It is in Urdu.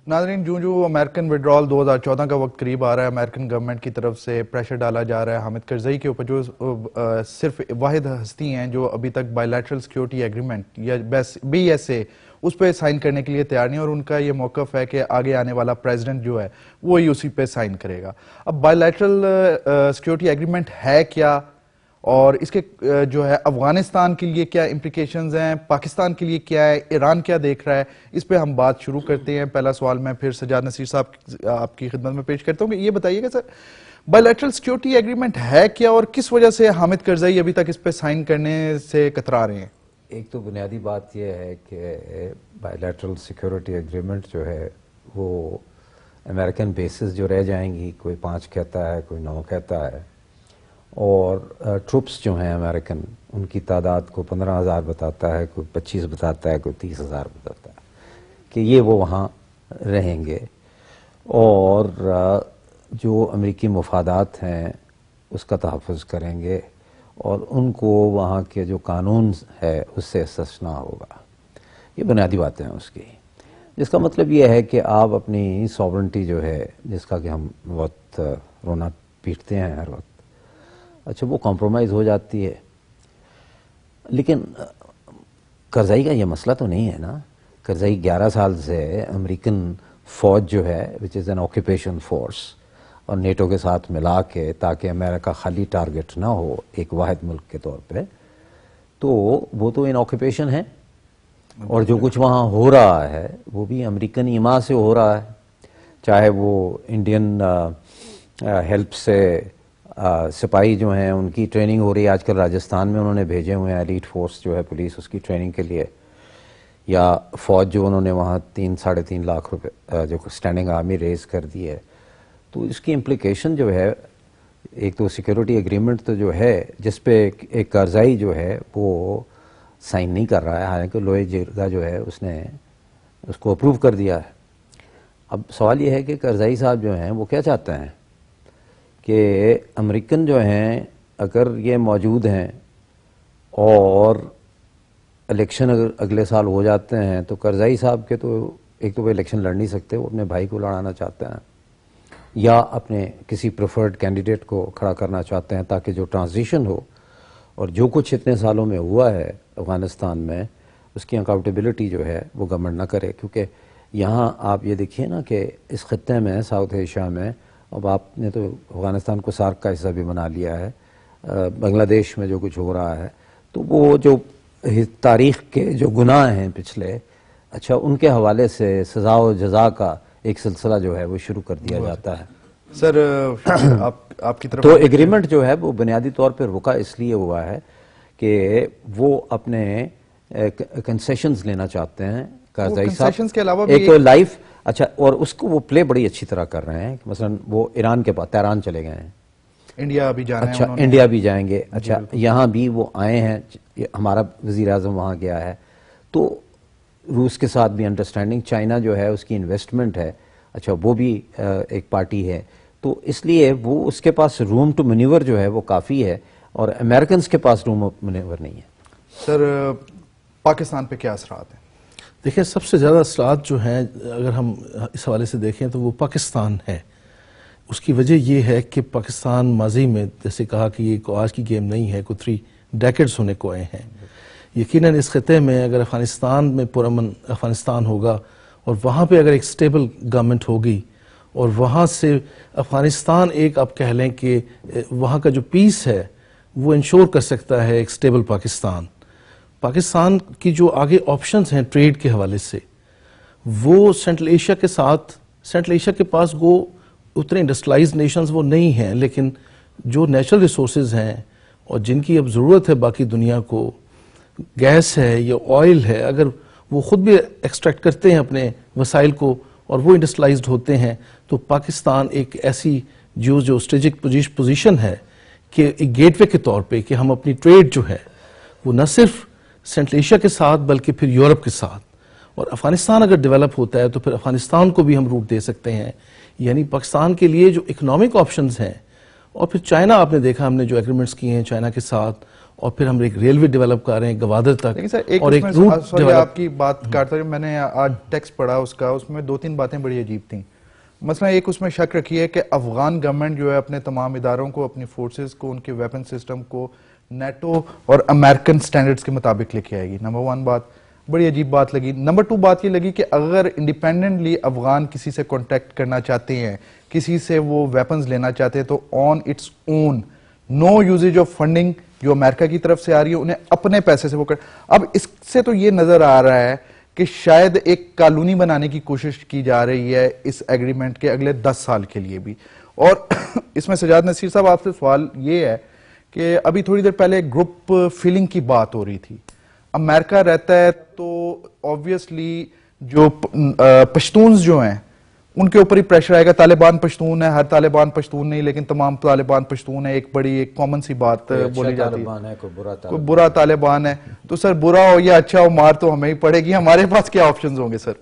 ناظرین، جو امریکن وڈرال 2014 کا وقت قریب آ رہا ہے، امریکن گورنمنٹ کی طرف سے پریشر ڈالا جا رہا ہے حامد کرزئی کے اوپر، جو صرف واحد ہستی ہیں جو ابھی تک بائی لیٹرل سیکیورٹی ایگریمنٹ یا BSA اس پہ سائن کرنے کے لیے تیار نہیں، اور ان کا یہ موقف ہے کہ آگے آنے والا پریزیڈنٹ جو ہے وہی اسی پہ سائن کرے گا۔ اب بائی لیٹرل سیکیورٹی ایگریمنٹ ہے کیا، اور اس کے جو ہے افغانستان کے لیے کیا امپلیکیشنز ہیں، پاکستان کے لیے کیا ہے، ایران کیا دیکھ رہا ہے، اس پہ ہم بات شروع کرتے ہیں۔ پہلا سوال میں پھر سجاد نصیر صاحب آپ کی خدمت میں پیش کرتا ہوں کہ یہ بتائیے گا سر، بائی لیٹرل سیکیورٹی ایگریمنٹ ہے کیا، اور کس وجہ سے حامد کرزئی ابھی تک اس پہ سائن کرنے سے کترا رہے ہیں؟ ایک تو بنیادی بات یہ ہے کہ بائی لیٹرل سیکیورٹی ایگریمنٹ جو ہے وہ امریکن بیسز جو رہ جائیں گی، کوئی 5 کہتا ہے، کوئی 9 کہتا ہے، اور ٹروپس جو ہیں امریکن ان کی تعداد کو 15,000 بتاتا ہے، کوئی 25 بتاتا ہے، کوئی 30,000 بتاتا ہے کہ یہ وہ وہاں رہیں گے، اور جو امریکی مفادات ہیں اس کا تحفظ کریں گے، اور ان کو وہاں کے جو قانون ہے اس سے استثناء ہوگا۔ یہ بنیادی باتیں ہیں اس کی، جس کا مطلب یہ ہے کہ آپ اپنی ساورنٹی جو ہے، جس کا کہ ہم بہت رونا پیٹتے ہیں ہر وقت، اچھا وہ کمپرومائز ہو جاتی ہے۔ لیکن کرزئی کا یہ مسئلہ تو نہیں ہے نا۔ کرزئی 11 سال سے امریکن فوج جو ہے وچ از این آکوپیشن فورس، اور نیٹو کے ساتھ ملا کے تاکہ امریکہ خالی ٹارگٹ نہ ہو ایک واحد ملک کے طور پہ، تو وہ تو ان آکوپیشن ہے، اور جو کچھ وہاں ہو رہا ہے وہ بھی امریکن ایما سے ہو رہا ہے، چاہے وہ انڈین ہیلپ سے سپاہی جو ہیں ان کی ٹریننگ ہو رہی ہے، آج کل راجستھان میں انہوں نے بھیجے ہوئے ہیں ایلیٹ فورس جو ہے پولیس، اس کی ٹریننگ کے لیے، یا فوج جو انہوں نے وہاں 3-3.5 لاکھ روپے جو اسٹینڈنگ آرمی ریز کر دی ہے۔ تو اس کی امپلیکیشن جو ہے، ایک تو سیکیورٹی ایگریمنٹ تو جو ہے جس پہ ایک کرزئی جو ہے وہ سائن نہیں کر رہا ہے، حالانکہ لوئے جرگا جو ہے اس نے اس کو اپروو کر دیا ہے۔ اب سوال یہ ہے کہ کرزئی صاحب جو ہیں وہ کیا چاہتے ہیں کہ امریکن جو ہیں اگر یہ موجود ہیں اور الیکشن اگر اگلے سال ہو جاتے ہیں تو کرزئی صاحب کے تو ایک تو وہ الیکشن لڑ نہیں سکتے، وہ اپنے بھائی کو لڑانا چاہتے ہیں، یا اپنے کسی پریفرڈ کینڈیڈیٹ کو کھڑا کرنا چاہتے ہیں تاکہ جو ٹرانزیشن ہو، اور جو کچھ اتنے سالوں میں ہوا ہے افغانستان میں اس کی اکاؤنٹیبلٹی جو ہے وہ گورنمنٹ نہ کرے۔ کیونکہ یہاں آپ یہ دیکھیے نا کہ اس خطے میں، ساؤتھ ایشیا میں، اب آپ نے تو افغانستان کو سارک کا حصہ بھی بنا لیا ہے، بنگلہ دیش میں جو کچھ ہو رہا ہے، تو وہ جو تاریخ کے جو گناہ ہیں پچھلے، اچھا ان کے حوالے سے سزا و جزا کا ایک سلسلہ جو ہے وہ شروع کر دیا جاتا ہے۔ سر آپ کی طرف تو ایگریمنٹ جو ہے وہ بنیادی طور پہ رکا اس لیے ہوا ہے کہ وہ اپنے کنسیشنز لینا چاہتے ہیں کرزئی صاحب، ایک تو لائف، اچھا، اور اس کو وہ پلے بڑی اچھی طرح کر رہے ہیں، مثلا وہ ایران کے پاس تہران چلے گئے ہیں، انڈیا بھی جانا ہے، اچھا انڈیا بھی جائیں گے، اچھا یہاں بھی وہ آئے ہیں، ہمارا وزیر اعظم وہاں گیا ہے، تو روس کے ساتھ بھی انڈرسٹینڈنگ، چائنا جو ہے اس کی انویسٹمنٹ ہے، اچھا وہ بھی ایک پارٹی ہے، تو اس لیے وہ اس کے پاس روم ٹو مینیور جو ہے وہ کافی ہے، اور امریکنز کے پاس روم ٹو مینیور نہیں ہے۔ سر پاکستان پہ کیا اثرات ہیں؟ دیکھیں سب سے زیادہ اثرات جو ہیں اگر ہم اس حوالے سے دیکھیں تو وہ پاکستان ہے۔ اس کی وجہ یہ ہے کہ پاکستان ماضی میں جیسے کہا کہ یہ آج کی گیم نہیں ہے، کوئی 3 ڈیکیڈز ہونے کو آئے ہیں۔ یقیناً اس خطے میں اگر افغانستان میں پرامن افغانستان ہوگا، اور وہاں پہ اگر ایک سٹیبل گورنمنٹ ہوگی، اور وہاں سے افغانستان ایک آپ کہہ لیں کہ وہاں کا جو پیس ہے وہ انشور کر سکتا ہے ایک سٹیبل پاکستان۔ پاکستان کی جو آگے آپشنز ہیں ٹریڈ کے حوالے سے، وہ سینٹرل ایشیا کے ساتھ، سینٹرل ایشیا کے پاس وہ اتنے انڈسٹریلائز نیشنز وہ نہیں ہیں، لیکن جو نیچرل ریسورسز ہیں اور جن کی اب ضرورت ہے باقی دنیا کو، گیس ہے یا آئل ہے، اگر وہ خود بھی ایکسٹریکٹ کرتے ہیں اپنے وسائل کو اور وہ انڈسٹریلائزڈ ہوتے ہیں، تو پاکستان ایک ایسی جو اسٹریٹجک پوزیشن ہے کہ ایک گیٹ وے کے طور پہ کہ ہم اپنی ٹریڈ جو ہے وہ نہ صرف سینٹرل ایشیا کے ساتھ بلکہ پھر یورپ کے ساتھ، اور افغانستان اگر ڈیولپ ہوتا ہے تو پھر افغانستان کو بھی ہم روٹ دے سکتے ہیں۔ یعنی پاکستان کے لیے جو اکنامک آپشنز ہیں، اور پھر چائنا آپ نے دیکھا ہم نے جو ایگریمنٹس کیے ہیں چائنا کے ساتھ، اور پھر ہم ایک ریلوے ڈیولپ کر رہے ہیں گوادر تک لیکن سر اور ایک روٹ سوری آپ کی بات کاٹتا ہوں، میں نے آج ٹیکسٹ پڑھا اس کا، اس میں 2-3 باتیں بڑی عجیب تھیں. مثلا ایک اس میں شک رکھی ہے کہ افغان گورنمنٹ جو ہے اپنے تمام اداروں کو، اپنی فورسز کو، ان کے ویپن سسٹم کو نیٹو اور امریکن سٹینڈرڈز کے مطابق لے کے آئے گی. نمبر 1 بات بڑی عجیب بات لگی. نمبر 2 بات یہ لگی کہ اگر انڈیپینڈنٹلی افغان کسی سے کانٹیکٹ کرنا چاہتے ہیں، کسی سے وہ ویپنز لینا چاہتے ہیں، تو on it's own, no usage of funding جو امریکہ کی طرف سے آ رہی ہے، انہیں اپنے پیسے سے وہ کر. اب اس سے تو یہ نظر آ رہا ہے کہ شاید ایک کالونی بنانے کی کوشش کی جا رہی ہے اس ایگریمنٹ کے اگلے 10 سال کے لیے بھی. اور اس میں سجاد نصیر صاحب آپ سے سوال یہ ہے کہ ابھی تھوڑی دیر پہلے گروپ فیلنگ کی بات ہو رہی تھی. امریکہ رہتا ہے تو آبویسلی جو پشتونز جو ہیں ان کے اوپر ہی پریشر آئے گا. طالبان پشتون ہے، ہر طالبان پشتون نہیں لیکن تمام طالبان پشتون ہے. ایک بڑی ایک کامن سی بات بولی جاتی ہے کوئی برا طالبان ہے. تو سر برا ہو یا اچھا ہو، مار تو ہمیں ہی پڑے گی. ہمارے پاس کیا آپشنز ہوں گے سر؟